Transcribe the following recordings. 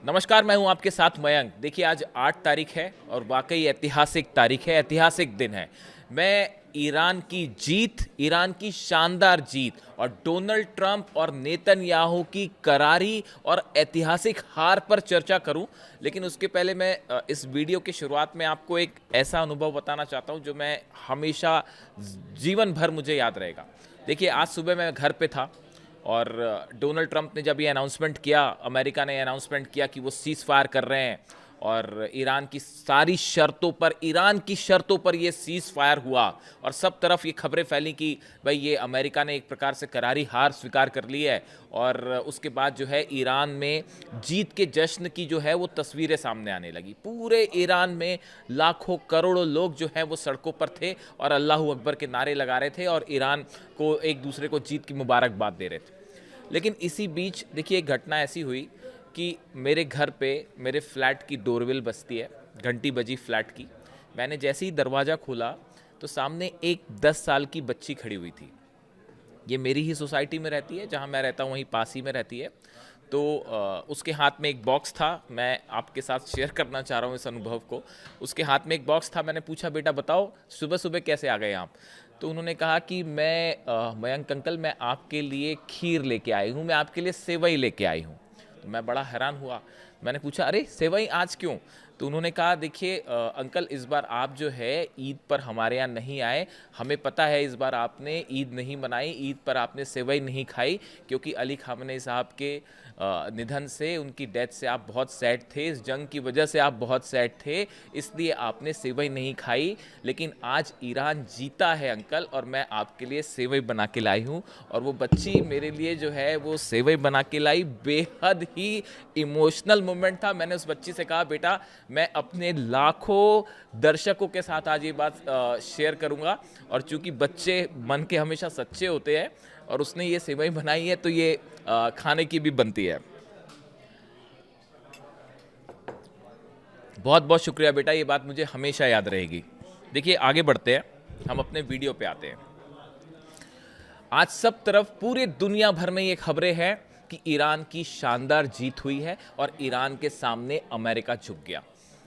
नमस्कार, मैं हूं आपके साथ मयंक। देखिए, आज 8 तारीख है और वाकई ऐतिहासिक तारीख है, ऐतिहासिक दिन है। मैं ईरान की शानदार जीत और डोनाल्ड ट्रंप और नेतन्याहू की करारी और ऐतिहासिक हार पर चर्चा करूं। लेकिन उसके पहले मैं इस वीडियो की शुरुआत में आपको एक ऐसा अनुभव बताना चाहता हूं जो मैं हमेशा जीवन भर मुझे याद रहेगा। देखिए, आज सुबह मैं घर पे था और डोनाल्ड ट्रंप ने जब ये अनाउंसमेंट किया, अमेरिका ने अनाउंसमेंट किया कि वो सीज़ फायर कर रहे हैं और ईरान की शर्तों पर ये सीज़ फायर हुआ और सब तरफ ये खबरें फैली कि भाई ये अमेरिका ने एक प्रकार से करारी हार स्वीकार कर ली है। और उसके बाद जो है ईरान में जीत के जश्न की जो है वो तस्वीरें सामने आने लगी। पूरे ईरान में लाखों करोड़ों लोग जो हैं वो सड़कों पर थे और अल्लाह अकबर के नारे लगा रहे थे और ईरान को एक दूसरे को जीत की मुबारकबाद दे रहे थे। लेकिन इसी बीच देखिए, एक घटना ऐसी हुई कि मेरे घर पे मेरे फ्लैट की डोरबेल बजती है, घंटी बजी फ्लैट की। मैंने जैसे ही दरवाज़ा खोला तो सामने एक 10 साल की बच्ची खड़ी हुई थी। ये मेरी ही सोसाइटी में रहती है, जहाँ मैं रहता हूँ वहीं पास ही में रहती है। तो उसके हाथ में एक बॉक्स था। मैं आपके साथ शेयर करना चाह रहा हूँ इस अनुभव को। उसके हाथ में एक बॉक्स था। मैंने पूछा, बेटा बताओ सुबह सुबह कैसे आ गए आप? तो उन्होंने कहा कि मयंक अंकल, मैं आपके लिए खीर लेके आई हूँ, मैं आपके लिए सेवई लेके आई हूँ। तो मैं बड़ा हैरान हुआ। मैंने पूछा, अरे सेवई आज क्यों? तो उन्होंने कहा, देखिए अंकल, इस बार आप जो है ईद पर हमारे यहाँ नहीं आए। हमें पता है इस बार आपने ईद नहीं मनाई, ईद पर आपने सेवई नहीं खाई, क्योंकि अली खामनेई साहब के निधन से, उनकी डेथ से आप बहुत सैड थे, इस जंग की वजह से आप बहुत सैड थे, इसलिए आपने सेवई नहीं खाई। लेकिन आज ईरान जीता है अंकल, और मैं आपके लिए सेवई बना के लाई हूँ। और वो बच्ची मेरे लिए जो है वो सेवई बना के लाई। बेहद ही इमोशनल मोमेंट था। मैंने उस बच्ची से कहा, बेटा मैं अपने लाखों दर्शकों के साथ आज ये बात शेयर करूँगा, और चूंकि बच्चे मन के हमेशा सच्चे होते हैं और उसने ये सेवई बनाई है तो ये खाने की भी बनती है। बहुत बहुत शुक्रिया बेटा, ये बात मुझे हमेशा याद रहेगी। देखिए, आगे बढ़ते हैं, हम अपने वीडियो पे आते हैं। आज सब तरफ पूरे दुनिया भर में ये खबरें हैं कि ईरान की शानदार जीत हुई है और ईरान के सामने अमेरिका झुक गया।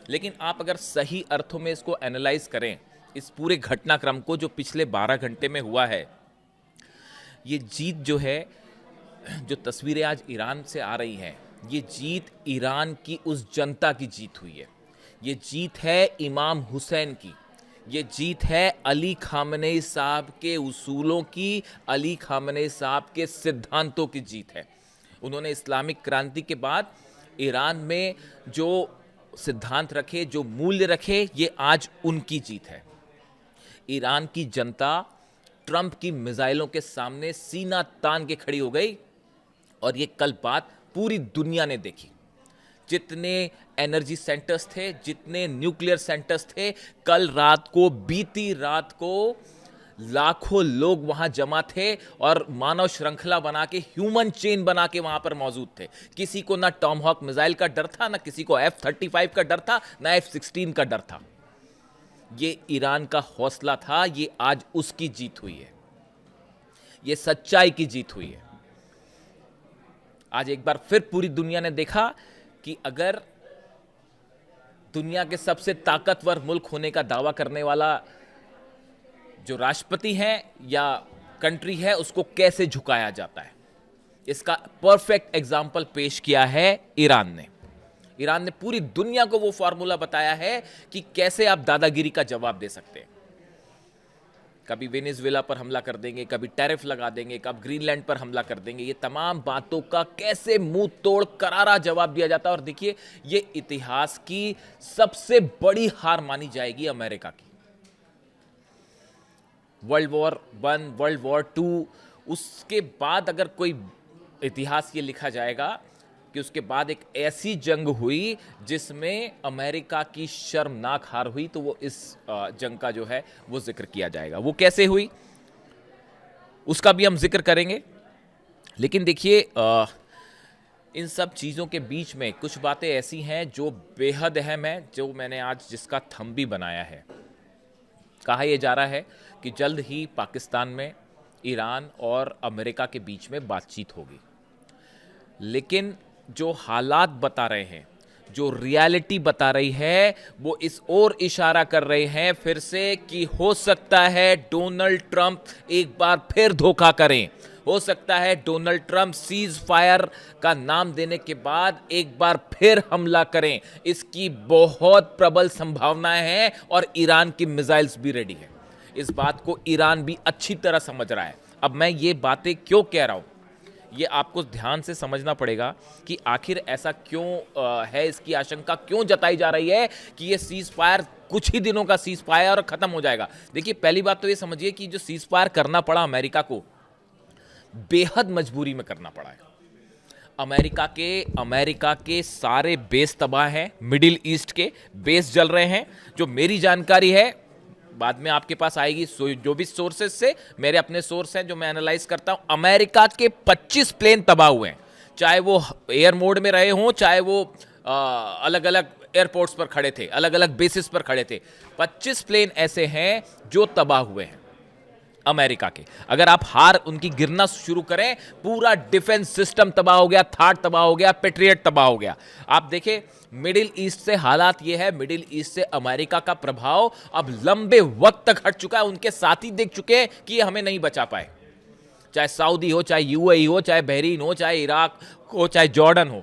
लेकिन आप अगर सही अर्थों में इसको एनालाइज करें, इस पूरे घटनाक्रम को जो पिछले 12 घंटे में हुआ है, ये जीत जो है, जो तस्वीरें आज ईरान से आ रही हैं, ये जीत ईरान की उस जनता की जीत हुई है। ये जीत है इमाम हुसैन की। ये जीत है अली खामनेई साहब के उसूलों की, अली खामनेई साहब के सिद्धांतों की जीत है। उन्होंने इस्लामिक क्रांति के बाद ईरान में जो सिद्धांत रखे, जो मूल्य रखे, ये आज उनकी जीत है। ईरान की जनता ट्रंप की मिसाइलों के सामने सीना तान के खड़ी हो गई और ये कल बात पूरी दुनिया ने देखी। जितने एनर्जी सेंटर्स थे, जितने न्यूक्लियर सेंटर्स थे, कल रात को, बीती रात को लाखों लोग वहां जमा थे और मानव श्रृंखला बना के, ह्यूमन चेन बना के वहां पर मौजूद थे। किसी को ना टॉमहॉक मिसाइल का डर था, ना किसी को F-35 का डर था, ना F-16 का डर था। ये ईरान का हौसला था, ये आज उसकी जीत हुई है, ये सच्चाई की जीत हुई है। आज एक बार फिर पूरी दुनिया ने देखा कि अगर दुनिया के सबसे ताकतवर मुल्क होने का दावा करने वाला जो राष्ट्रपति है या कंट्री है, उसको कैसे झुकाया जाता है, इसका परफेक्ट एग्जाम्पल पेश किया है ईरान ने। ईरान ने पूरी दुनिया को वो फॉर्मूला बताया है कि कैसे आप दादागिरी का जवाब दे सकते हैं। कभी वेनेजुएला पर हमला कर देंगे, कभी टैरिफ लगा देंगे, कभी ग्रीनलैंड पर हमला कर देंगे। ये तमाम बातों का कैसे मुंह तोड़ करारा जवाब दिया जाता है। और देखिए, ये इतिहास की सबसे बड़ी हार मानी जाएगी अमेरिका की। वर्ल्ड वॉर 1, वर्ल्ड वॉर 2, उसके बाद अगर कोई इतिहास ये लिखा जाएगा कि उसके बाद एक ऐसी जंग हुई जिसमें अमेरिका की शर्मनाक हार हुई, तो वो इस जंग का जो है वो जिक्र किया जाएगा। वो कैसे हुई उसका भी हम जिक्र करेंगे। लेकिन देखिए, इन सब चीज़ों के बीच में कुछ बातें ऐसी हैं जो बेहद अहम है, जो मैंने आज जिसका थंब भी बनाया है। कहा यह जा रहा है कि जल्द ही पाकिस्तान में ईरान और अमेरिका के बीच में बातचीत होगी। लेकिन जो हालात बता रहे हैं, जो रियलिटी बता रही है, वो इस ओर इशारा कर रहे हैं फिर से कि हो सकता है डोनाल्ड ट्रंप एक बार फिर धोखा करें। हो सकता है डोनाल्ड ट्रंप सीज फायर का नाम देने के बाद एक बार फिर हमला करें। इसकी बहुत प्रबल संभावनाएं हैं और ईरान की मिसाइल्स भी रेडी है। इस बात को ईरान भी अच्छी तरह समझ रहा है। अब मैं ये बातें क्यों कह रहा हूं, ये आपको ध्यान से समझना पड़ेगा कि आखिर ऐसा क्यों है, इसकी आशंका क्यों जताई जा रही है कि ये सीज फायर कुछ ही दिनों का सीज फायर और खत्म हो जाएगा। देखिए, पहली बात तो ये समझिए कि जो सीज फायर करना पड़ा अमेरिका को, बेहद मजबूरी में करना पड़ा है। अमेरिका के सारे बेस तबाह हैं, मिडिल ईस्ट के बेस जल रहे हैं। जो मेरी जानकारी है, बाद में आपके पास आएगी, जो भी सोर्सेस से, मेरे अपने सोर्स हैं जो मैं एनालाइज करता हूं, अमेरिका के 25 प्लेन तबाह हुए हैं। चाहे वो एयर मोड में रहे हों, चाहे वो अलग अलग एयरपोर्ट्स पर खड़े थे, अलग अलग बेसिस पर खड़े थे। 25 प्लेन ऐसे हैं जो तबाह हुए हैं अमेरिका के। अगर आप हार उनकी गिरना शुरू करें, पूरा डिफेंस सिस्टम तबाह हो गया, थाट तबाह हो गया, पेट्रियट तबाह हो गया। आप देखें, मिडिल ईस्ट से हालात ये है, मिडिल ईस्ट से अमेरिका का प्रभाव अब लंबे वक्त तक हट चुका है। उनके साथी देख चुके हैं कि ये हमें नहीं बचा पाए, चाहे सऊदी हो, चाहे यूएई हो, चाहे बहरीन हो, चाहे इराक हो, चाहे जॉर्डन हो।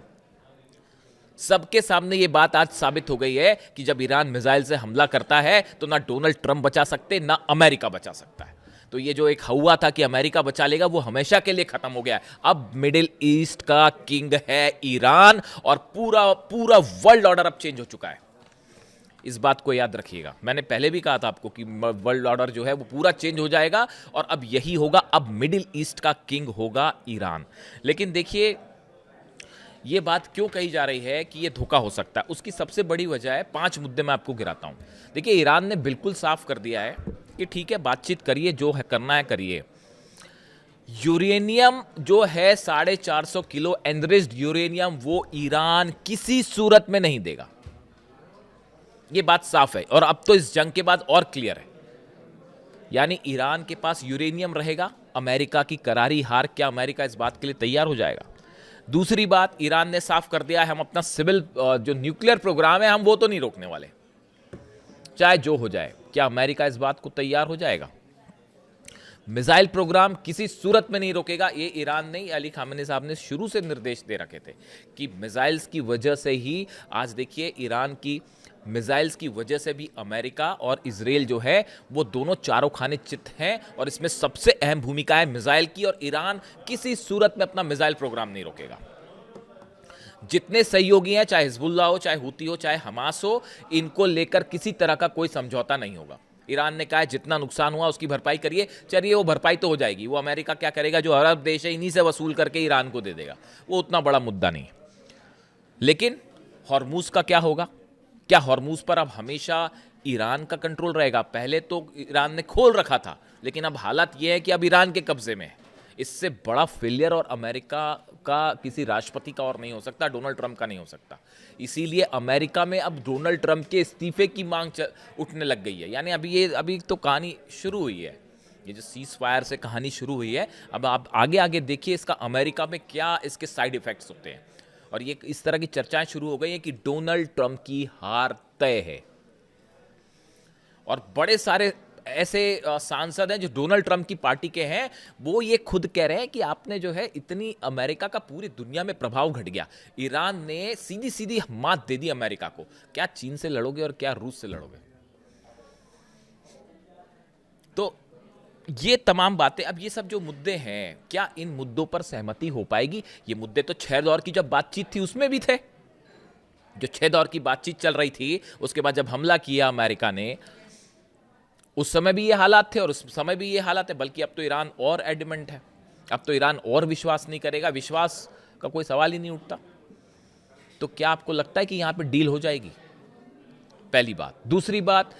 सबके सामने ये बात आज साबित हो गई है कि जब ईरान मिसाइल से हमला करता है तो ना डोनाल्ड ट्रंप बचा सकते, ना अमेरिका बचा सकता है। तो ये जो एक हुआ था कि अमेरिका बचा लेगा, वो हमेशा के लिए खत्म हो गया है। अब मिडिल ईस्ट का किंग है ईरान और पूरा पूरा वर्ल्ड ऑर्डर अब चेंज हो चुका है। इस बात को याद रखिएगा। मैंने पहले भी कहा था आपको कि वर्ल्ड ऑर्डर जो है वो पूरा चेंज हो जाएगा और अब यही होगा। अब मिडिल ईस्ट का किंग होगा ईरान। लेकिन देखिए, ये बात क्यों कही जा रही है कि ये धोखा हो सकता है, उसकी सबसे बड़ी वजह है, 5 मुद्दे मैं आपको गिराता हूं। देखिए, ईरान ने बिल्कुल साफ कर दिया है कि ठीक है, बातचीत करिए, जो है करना है करिए। यूरेनियम जो है 450 किलो एनरिच्ड यूरेनियम, वो ईरान किसी सूरत में नहीं देगा। ये बात साफ है और अब तो इस जंग के बाद और क्लियर है। यानी ईरान के पास यूरेनियम रहेगा। अमेरिका की करारी हार, क्या अमेरिका इस बात के लिए तैयार हो जाएगा? दूसरी बात, ईरान ने साफ कर दिया है, हम अपना सिविल जो न्यूक्लियर प्रोग्राम है, हम वो तो नहीं रोकने वाले, चाहे जो हो जाए। क्या अमेरिका इस बात को तैयार हो जाएगा? मिसाइल प्रोग्राम किसी सूरत में नहीं रोकेगा। ये ईरान नहीं, अली खामेनी साहब ने शुरू से निर्देश दे रखे थे कि मिसाइल्स की वजह से ही, आज देखिए, ईरान की मिसाइल्स की वजह से भी अमेरिका और इजराइल जो है वो दोनों चारों खाने चित हैं और इसमें सबसे अहम भूमिका है मिसाइल की। और ईरान किसी सूरत में अपना मिसाइल प्रोग्राम नहीं रोकेगा। जितने सहयोगी हैं, चाहे हिजबुल्लाह हो, चाहे हुती हो, चाहे हमास हो, इनको लेकर किसी तरह का कोई समझौता नहीं होगा। ईरान ने कहा है जितना नुकसान हुआ उसकी भरपाई करिए। चलिए, वो भरपाई तो हो जाएगी, वो अमेरिका क्या करेगा, जो अरब देश है इन्हीं से वसूल करके ईरान को दे देगा, वो उतना बड़ा मुद्दा नहीं। लेकिन हॉर्मूज का क्या होगा? क्या हॉर्मूज पर अब हमेशा ईरान का कंट्रोल रहेगा? पहले तो ईरान ने खोल रखा था, लेकिन अब हालात यह है कि अब ईरान के कब्जे में है। इससे बड़ा फेलियर और अमेरिका का किसी राष्ट्रपति का और नहीं हो सकता, डोनाल्ड ट्रंप का नहीं हो सकता। इसीलिए अमेरिका में अब डोनाल्ड ट्रंप के इस्तीफे की मांग उठने लग गई है। यानी अभी तो कहानी शुरू हुई है, ये जो सीज फायर से कहानी शुरू हुई है। अब आप आगे आगे देखिए इसका अमेरिका में क्या इसके साइड इफेक्ट्स होते हैं। और ये इस तरह की चर्चाएं शुरू हो गई हैं कि डोनाल्ड ट्रंप की हार तय है। और बड़े सारे ऐसे सांसद हैं जो डोनाल्ड ट्रंप की पार्टी के हैं, वो ये खुद कह रहे हैं कि आपने जो है इतनी, अमेरिका का पूरी दुनिया में प्रभाव घट गया। ईरान ने सीधी सीधी मात दे दी अमेरिका को। क्या चीन से लड़ोगे और क्या रूस से लड़ोगे? तो ये तमाम बातें, अब ये सब जो मुद्दे हैं, क्या इन मुद्दों पर सहमति हो पाएगी? ये मुद्दे तो 6 दौर की जब बातचीत थी उसमें भी थे। जो 6 दौर की बातचीत चल रही थी, उसके बाद जब हमला किया अमेरिका ने, उस समय भी ये हालात थे और उस समय भी ये हालात है। बल्कि अब तो ईरान और एडमेंट है, अब तो ईरान और विश्वास नहीं करेगा, विश्वास का कोई सवाल ही नहीं उठता। तो क्या आपको लगता है कि यहां पे डील हो जाएगी? पहली बात। दूसरी बात,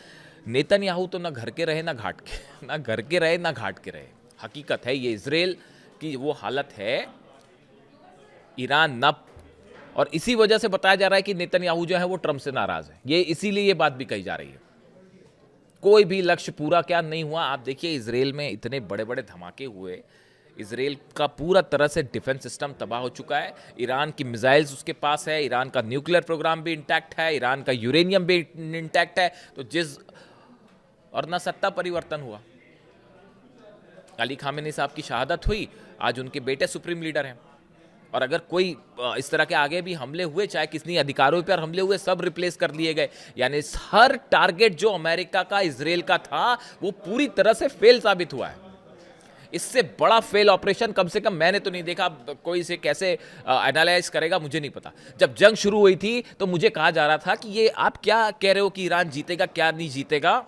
नेतन्याहू तो ना घर के रहे ना घाट के, ना घर के रहे ना घाट के रहे। हकीकत है ये, इजराइल की वो हालत है, ईरान नप। और इसी वजह से बताया जा रहा है कि नेतन्याहू जो है वो ट्रंप से नाराज है। ये इसीलिए ये बात भी कही जा रही है। कोई भी लक्ष्य पूरा क्या नहीं हुआ। आप देखिए, इजराइल में इतने बड़े बड़े धमाके हुए, इसराइल का पूरा तरह से डिफेंस सिस्टम तबाह हो चुका है। ईरान की मिसाइल्स उसके पास है, ईरान का न्यूक्लियर प्रोग्राम भी इंटैक्ट है, ईरान का यूरेनियम भी इंटैक्ट है। तो और ना सत्ता परिवर्तन हुआ, अली खामेनी साहब की शहादत हुई, आज उनके बेटे सुप्रीम लीडर हैं। और अगर कोई इस तरह के आगे भी हमले हुए, चाहे कितनी अधिकारों पर हमले हुए, सब रिप्लेस कर लिए गए। यानी हर टारगेट जो अमेरिका का, इसराइल का था, वो पूरी तरह से फेल साबित हुआ है। इससे बड़ा फेल ऑपरेशन कम से कम मैंने तो नहीं देखा। कोई इसे कैसे एनालाइज करेगा मुझे नहीं पता। जब जंग शुरू हुई थी तो मुझे कहा जा रहा था कि ये आप क्या कह रहे हो कि ईरान जीतेगा, क्या नहीं जीतेगा।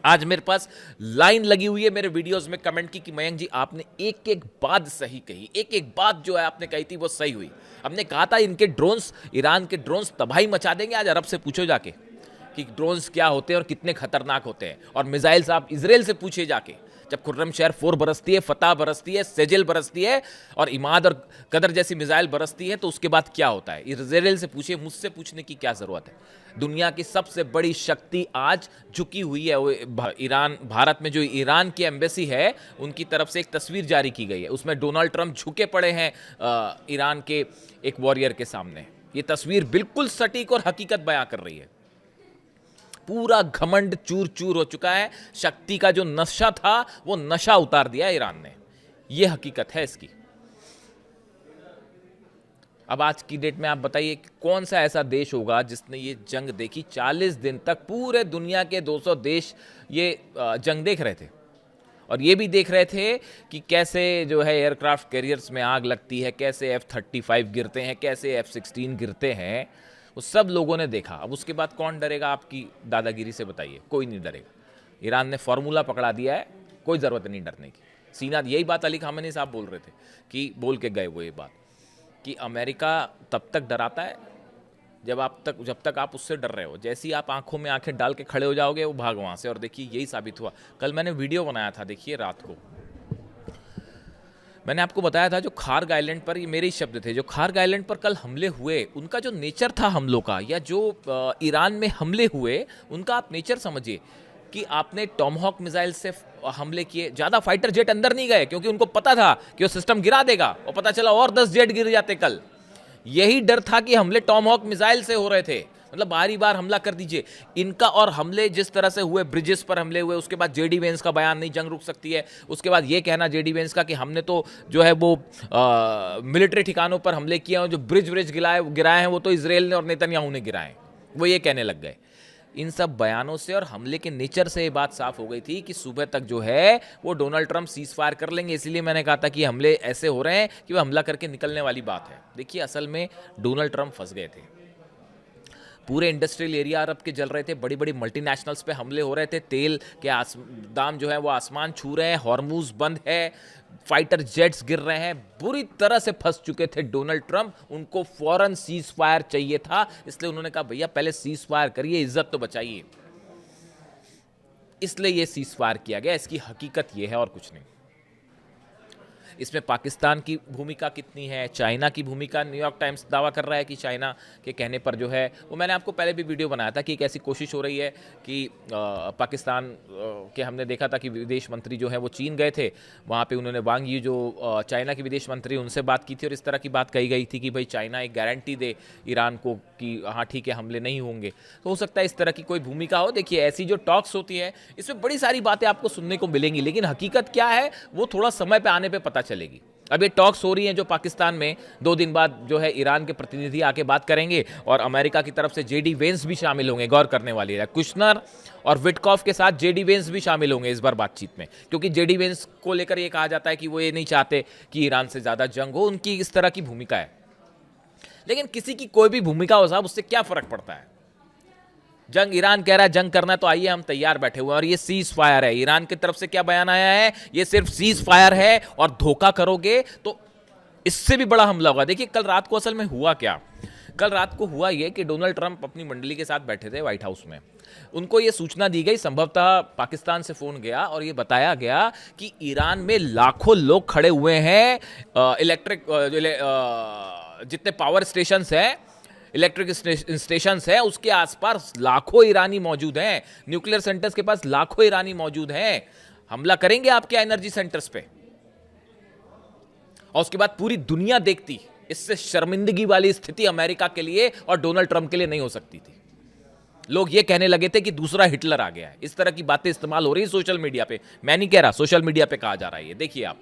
आज मेरे पास लाइन लगी हुई है मेरे वीडियोस में कमेंट की कि मयंक जी आपने एक एक बात सही कही, एक एक बात जो है आपने कही थी वो सही हुई। हमने कहा था इनके ड्रोन्स, ईरान के ड्रोन्स तबाही मचा देंगे। आज अरब से पूछो जाके कि ड्रोन्स क्या होते हैं और कितने खतरनाक होते हैं। और मिसाइल्स आप इसराइल से पूछे जाके, जब खुर्रम शहर 4 बरसती है, फतह बरसती है, सेजिल बरसती है और इमाद और कदर जैसी मिसाइल बरसती है, तो उसके बाद क्या होता है इसराइल से पूछिए। मुझसे पूछने की क्या जरूरत है। दुनिया की सबसे बड़ी शक्ति आज झुकी हुई है। वो ईरान, भारत में जो ईरान की एम्बेसी है उनकी तरफ से एक तस्वीर जारी की गई है, उसमें डोनाल्ड ट्रंप झुके पड़े हैं ईरान के एक वॉरियर के सामने। ये तस्वीर बिल्कुल सटीक और हकीकत बयां कर रही है। पूरा घमंड चूर चूर हो चुका है। शक्ति का जो नशा था वो नशा उतार दिया ईरान ने। ये हकीकत है इसकी। अब आज की डेट में आप बताइए कि कौन सा ऐसा देश होगा जिसने ये जंग देखी। 40 दिन तक पूरे दुनिया के 200 देश ये जंग देख रहे थे और ये भी देख रहे थे कि कैसे जो है एयरक्राफ्ट कैरियर्स में आग लगती है, कैसे F-35 गिरते हैं, कैसे F-16 गिरते हैं। वो सब लोगों ने देखा। अब उसके बाद कौन डरेगा आपकी दादागिरी से, बताइए। कोई नहीं डरेगा। ईरान ने फॉर्मूला पकड़ा दिया है, कोई ज़रूरत नहीं डरने की। सीना, यही बात अली खामेनी साहब बोल रहे थे कि बोल के गए वो ये बात कि अमेरिका तब तक डराता है जब तक आप उससे डर रहे हो। जैसे ही आप आंखों में आंखें डाल के खड़े हो जाओगे वो भाग वहाँ से। और देखिए यही साबित हुआ। कल मैंने वीडियो बनाया था, देखिए रात को मैंने आपको बताया था जो खार्ग आइलैंड पर, ये मेरे ही शब्द थे, जो खार्ग आइलैंड पर कल हमले हुए उनका जो नेचर था हमलों का, या जो ईरान में हमले हुए उनका आप नेचर समझिए कि आपने टॉमहॉक मिसाइल से हमले किए। ज़्यादा फाइटर जेट अंदर नहीं गए क्योंकि उनको पता था कि वो सिस्टम गिरा देगा, और पता चला और 10 जेट गिर जाते कल। यही डर था कि हमले टॉमहॉक मिसाइल से हो रहे थे। मतलब बारी बार हमला कर दीजिए इनका। और हमले जिस तरह से हुए, ब्रिजेस पर हमले हुए, उसके बाद जेडी वेंस का बयान, नहीं जंग रुक सकती है। उसके बाद ये कहना जेडी वेंस का कि हमने तो जो है वो मिलिट्री ठिकानों पर हमले किए हैं, जो ब्रिज गिराए हैं वो तो इसराइल ने और नेतन्याहू ने गिराए। वो ये कहने लग गए। इन सब बयानों से और हमले के नेचर से ये बात साफ हो गई थी कि सुबह तक जो है वो डोनाल्ड ट्रंप सीज फायर कर लेंगे। इसीलिए मैंने कहा था कि हमले ऐसे हो रहे हैं कि वो हमला करके निकलने वाली बात है। देखिए असल में डोनाल्ड ट्रंप फंस गए थे। पूरे इंडस्ट्रियल एरिया अरब के जल रहे थे, बड़ी बड़ी मल्टीनेशनल्स पे हमले हो रहे थे, तेल के दाम जो है वो आसमान छू रहे हैं, हॉर्मूज बंद है, फाइटर जेट्स गिर रहे हैं। बुरी तरह से फंस चुके थे डोनाल्ड ट्रंप। उनको फौरन सीज फायर चाहिए था, इसलिए उन्होंने कहा भैया पहले सीज फायर करिए, इज्जत तो बचाइए। इसलिए ये सीज फायर किया गया। इसकी हकीकत ये है और कुछ नहीं। इसमें पाकिस्तान की भूमिका कितनी है, चाइना की भूमिका, न्यूयॉर्क टाइम्स दावा कर रहा है कि चाइना के कहने पर जो है वो, मैंने आपको पहले भी वीडियो बनाया था कि एक ऐसी कोशिश हो रही है कि पाकिस्तान के, हमने देखा था कि विदेश मंत्री जो है वो चीन गए थे, वहाँ पे उन्होंने वांग यी जो चाइना के विदेश मंत्री, उनसे बात की थी और इस तरह की बात कही गई थी कि भाई चाइना एक गारंटी दे ईरान को कि हाँ ठीक है हमले नहीं होंगे। तो हो सकता है इस तरह की कोई भूमिका हो। देखिए ऐसी जो टॉक्स होती है इसमें बड़ी सारी बातें आपको सुनने को मिलेंगी, लेकिन हकीकत क्या है वो थोड़ा समय पे आने पे पता चलेगी। अब ये टॉक्स हो रही हैं जो पाकिस्तान में 2 दिन बाद जो है ईरान के प्रतिनिधि आके बात करेंगे और अमेरिका की तरफ से जेडी वेंस भी शामिल होंगे। गौर करने वाली है, कुशनर और विटकॉफ के साथ जेडी वेंस भी शामिल होंगे इस बार बातचीत में, क्योंकि जेडी वेंस को लेकर ये कहा जाता है कि वो ये नहीं चाहते कि ईरान से ज़्यादा जंग हो। उनकी इस तरह की भूमिका है। लेकिन किसी की कोई भी भूमिका हो साहब, उससे क्या फर्क पड़ता है। जंग ईरान कह रहा है जंग करना है तो आइए हम तैयार बैठे हुए हैं। और ये सीज फायर है। ईरान की तरफ से क्या बयान आया है, ये सिर्फ सीज फायर है और धोखा करोगे तो इससे भी बड़ा हमला होगा। देखिए कल रात को असल में हुआ क्या, कल रात को हुआ ये कि डोनाल्ड ट्रंप अपनी मंडली के साथ बैठे थे व्हाइट हाउस में। उनको ये सूचना दी गई, संभवतः पाकिस्तान से फोन गया और ये बताया गया कि ईरान में लाखों लोग खड़े हुए हैं, जितने पावर स्टेशंस हैं, इलेक्ट्रिक स्टेशंस है, उसके आसपास लाखों ईरानी मौजूद हैं। न्यूक्लियर सेंटर्स के पास लाखों ईरानी मौजूद हैं। हमला करेंगे आपके एनर्जी सेंटर्स पे। और उसके बाद पूरी दुनिया देखती। इससे शर्मिंदगी वाली स्थिति अमेरिका के लिए और डोनाल्ड ट्रंप के लिए नहीं हो सकती थी। लोग ये कहने लगे थे कि दूसरा हिटलर आ गया है। इस तरह की बातें इस्तेमाल हो रही है सोशल मीडिया पे। मैं नहीं कह रहा, सोशल मीडिया पे कहा जा रहा है, ये देखिए आप।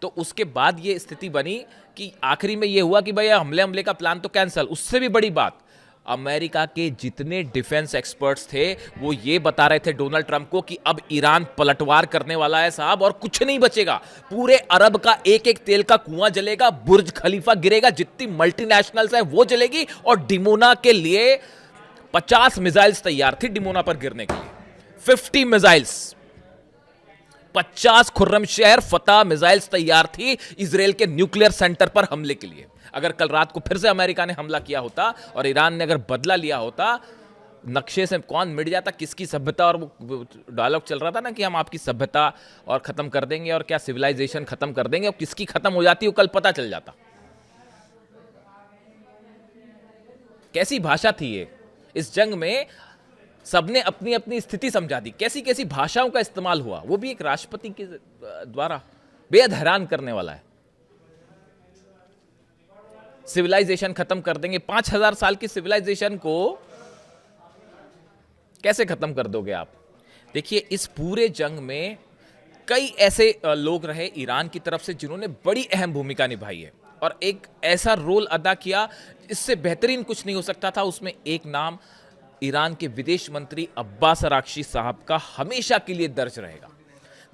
तो उसके बाद ये स्थिति बनी कि आखिरी में ये हुआ कि भैया हमले का प्लान तो कैंसिल। उससे भी बड़ी बात, अमेरिका के जितने डिफेंस एक्सपर्ट्स थे वो ये बता रहे थे डोनाल्ड ट्रंप को कि अब ईरान पलटवार करने वाला है साहब, और कुछ नहीं बचेगा। पूरे अरब का एक एक तेल का कुआं जलेगा, बुर्ज खलीफा गिरेगा, जितनी मल्टीनेशनल्स है वो जलेगी। और डिमोना के लिए 50 मिसाइल्स तैयार थी, डिमोना पर गिरने के लिए 50 मिसाइल्स, 50 खुर्रमशहर फतह मिसाइल्स तैयार थी इजराइल के न्यूक्लियर सेंटर पर हमले के लिए। अगर कल रात को फिर से अमेरिका ने हमला किया होता और ईरान ने अगर बदला लिया होता, नक्शे से कौन मिट जाता किसकी सभ्यता। और वो डायलॉग चल रहा था ना कि हम आपकी सभ्यता और खत्म कर देंगे और क्या सिविलाइजेशन खत्म कर देंगे, और किसकी खत्म हो जाती वो कल पता चल जाता। कैसी भाषा थी ये। इस जंग में सबने अपनी अपनी स्थिति समझा दी। कैसी कैसी भाषाओं का इस्तेमाल हुआ, वो भी एक राष्ट्रपति के द्वारा। बेहद हैरान करने वाला है। सिविलाइजेशन खत्म कर देंगे। 5000 साल की सिविलाइजेशन को कैसे खत्म कर दोगे आप। देखिए, इस पूरे जंग में कई ऐसे लोग रहे ईरान की तरफ से जिन्होंने बड़ी अहम भूमिका निभाई है और एक ऐसा रोल अदा किया, इससे बेहतरीन कुछ नहीं हो सकता था। उसमें एक नाम ईरान के विदेश मंत्री अब्बास अराक्ची साहब का हमेशा के लिए दर्ज रहेगा।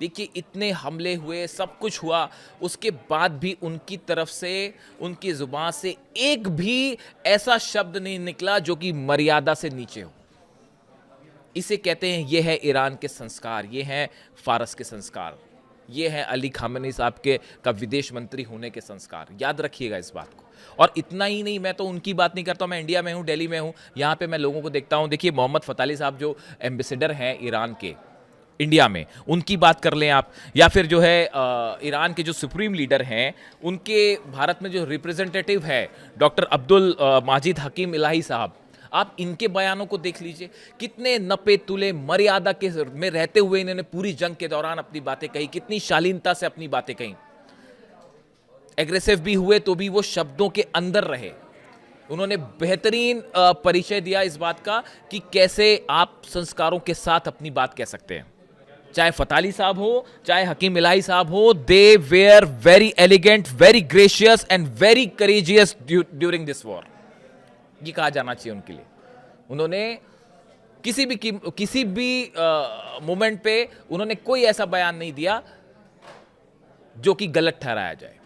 देखिए, इतने हमले हुए, सब कुछ हुआ, उसके बाद भी उनकी तरफ से, उनकी जुबान से एक भी ऐसा शब्द नहीं निकला जो कि मर्यादा से नीचे हो। इसे कहते हैं, ये है ईरान के संस्कार, ये हैं फारस के संस्कार, ये है अली खामेनी साहब के का विदेश मंत्री होने के संस्कार। याद रखिएगा इस बात को। और इतना ही नहीं, मैं तो उनकी बात नहीं करता हूँ, मैं इंडिया में हूँ, दिल्ली में हूँ, यहाँ पे मैं लोगों को देखता हूँ। देखिए, मोहम्मद फताली साहब जो एम्बेसडर हैं ईरान के इंडिया में, उनकी बात कर लें आप, या फिर जो है ईरान के जो सुप्रीम लीडर हैं उनके भारत में जो रिप्रेजेंटेटिव है डॉक्टर अब्दुल माजिद हकीम इलाही साहब, आप इनके बयानों को देख लीजिए। कितने नपे तुले मर्यादा के में रहते हुए इन्होंने पूरी जंग के दौरान अपनी बातें कही, कितनी शालीनता से अपनी बातें कही। एग्रेसिव भी हुए तो भी वो शब्दों के अंदर रहे। उन्होंने बेहतरीन परिचय दिया इस बात का कि कैसे आप संस्कारों के साथ अपनी बात कह सकते हैं। चाहे फताली साहब हो, चाहे हकीम इलाही साहब हो, they were very elegant, very gracious and very courageous during this war. ये कहा जाना चाहिए उनके लिए। उन्होंने किसी भी मोमेंट पे उन्होंने कोई ऐसा बयान नहीं दिया जो कि गलत ठहराया जाए।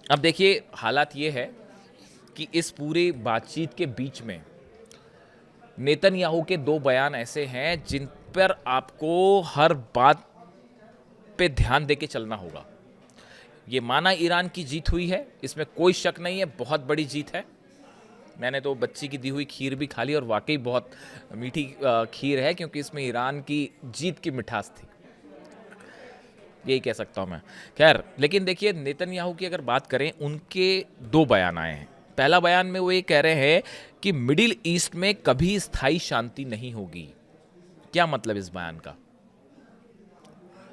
अब देखिए, हालात ये है कि इस पूरी बातचीत के बीच में नेतन्याहू के 2 बयान ऐसे हैं जिन पर आपको हर बात पे ध्यान देके चलना होगा। ये माना ईरान की जीत हुई है, इसमें कोई शक नहीं है, बहुत बड़ी जीत है। मैंने तो बच्ची की दी हुई खीर भी खा ली और वाकई बहुत मीठी खीर है, क्योंकि इसमें ईरान की जीत की मिठास थी, यही कह सकता हूं मैं। खैर, लेकिन देखिए, नेतन्याहू की अगर बात करें, उनके 2 बयान आए हैं। पहला बयान में वो ये कह रहे हैं कि मिडिल ईस्ट में कभी स्थायी शांति नहीं होगी। क्या मतलब इस बयान का?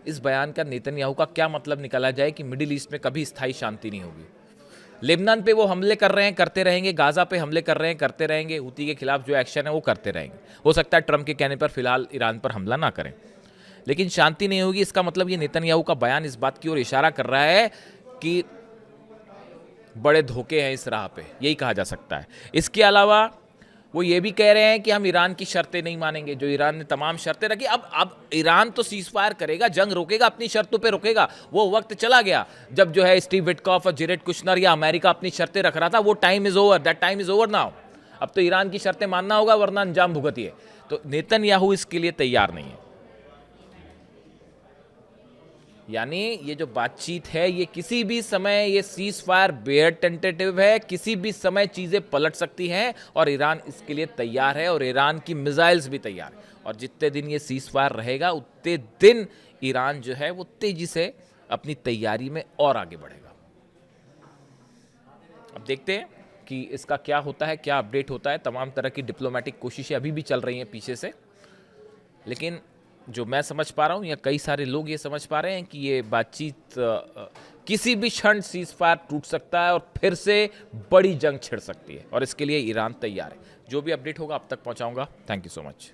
इस बयान का नेतन्याहू का क्या मतलब निकाला जाए कि मिडिल ईस्ट में कभी स्थायी शांति नहीं होगी? लेबनान पे वो हमले कर रहे हैं, करते रहेंगे, गाजा पे हमले कर रहे हैं, करते रहेंगे, हूती के खिलाफ जो एक्शन है वो करते रहेंगे। हो सकता है ट्रंप के कहने पर फिलहाल ईरान पर हमला ना करें, लेकिन शांति नहीं होगी। इसका मतलब ये नेतन्याहू का बयान इस बात की ओर इशारा कर रहा है कि बड़े धोखे हैं इस राह पे, यही कहा जा सकता है। इसके अलावा वो ये भी कह रहे हैं कि हम ईरान की शर्तें नहीं मानेंगे, जो ईरान ने तमाम शर्तें रखी। अब ईरान तो सीज फायर करेगा, जंग रोकेगा, अपनी शर्तों पे रोकेगा। वो वक्त चला गया जब जो है स्टीव विटकॉफ और जेरेड कुशनर या अमेरिका अपनी शर्तें रख रहा था। वो time is over, that time is over now. अब तो ईरान की शर्तें मानना होगा, वरना अंजाम भुगतिए। तो नेतन्याहू इसके लिए तैयार नहीं है। यानी ये जो बातचीत है, ये किसी भी समय, ये सीज फायर बेहद टेंटेटिव है, किसी भी समय चीज़ें पलट सकती हैं और ईरान इसके लिए तैयार है, और ईरान की मिसाइल्स भी तैयार है। और जितने दिन ये सीज फायर रहेगा, उतने दिन ईरान जो है वो तेजी से अपनी तैयारी में और आगे बढ़ेगा। अब देखते हैं कि इसका क्या होता है, क्या अपडेट होता है। तमाम तरह की डिप्लोमेटिक कोशिशें अभी भी चल रही हैं पीछे से, लेकिन जो मैं समझ पा रहा हूँ या कई सारे लोग ये समझ पा रहे हैं कि ये बातचीत किसी भी क्षण सीज फायर टूट सकता है और फिर से बड़ी जंग छिड़ सकती है, और इसके लिए ईरान तैयार है। जो भी अपडेट होगा अब तक पहुंचाऊंगा। Thank you so much.